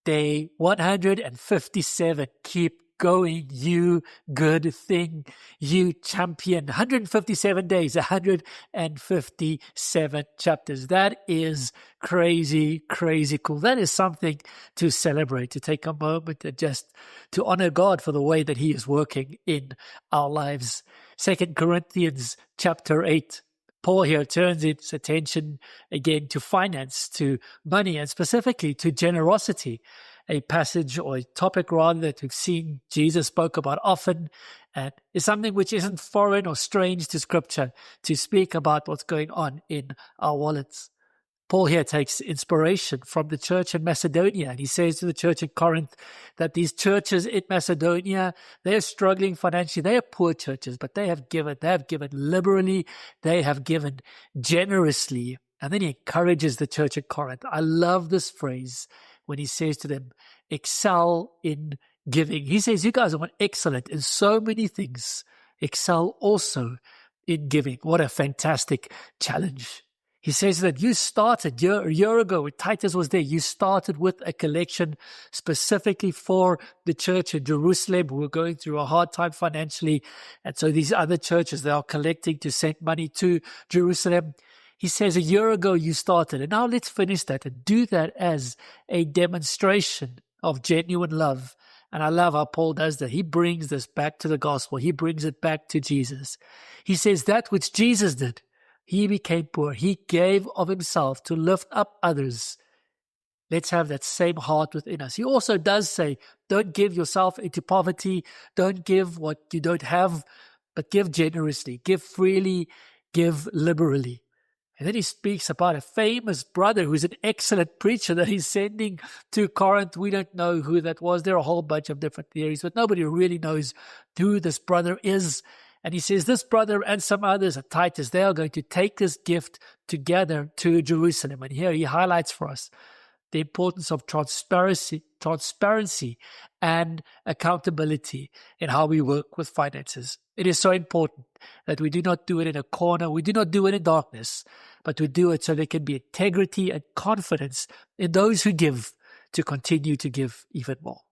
Day 157. Keep going, you good thing, you champion. 157 days, 157 chapters. That is crazy, crazy cool. That is something to celebrate, to take a moment and just to honor God for the way that He is working in our lives. 2 Corinthians chapter 8. Paul here turns its attention again to finance, to money, and specifically to generosity, a passage or a topic rather that we've seen Jesus spoke about often, and is something which isn't foreign or strange to Scripture to speak about what's going on in our wallets. Paul here takes inspiration from the church in Macedonia, and he says to the church in Corinth that these churches in Macedonia, they are struggling financially. They are poor churches, but they have given liberally, they have given generously. And then he encourages the church in Corinth. I love this phrase when he says to them, excel in giving. He says, you guys are excellent in so many things. Excel also in giving. What a fantastic challenge. He says that you started a year ago when Titus was there. You started with a collection specifically for the church in Jerusalem who were going through a hard time financially. And so these other churches, they are collecting to send money to Jerusalem. He says a year ago you started, and now let's finish that and do that as a demonstration of genuine love. And I love how Paul does that. He brings this back to the gospel. He brings it back to Jesus. He says that which Jesus did. He became poor. He gave of himself to lift up others. Let's have that same heart within us. He also does say, don't give yourself into poverty. Don't give what you don't have, but give generously, give freely, give liberally. And then he speaks about a famous brother who's an excellent preacher that he's sending to Corinth. We don't know who that was. There are a whole bunch of different theories, but nobody really knows who this brother is. And he says this brother and some others at Titus, they are going to take this gift together to Jerusalem. And here he highlights for us the importance of transparency and accountability in how we work with finances. It is so important that we do not do it in a corner. We do not do it in darkness, but we do it so there can be integrity and confidence in those who give to continue to give even more.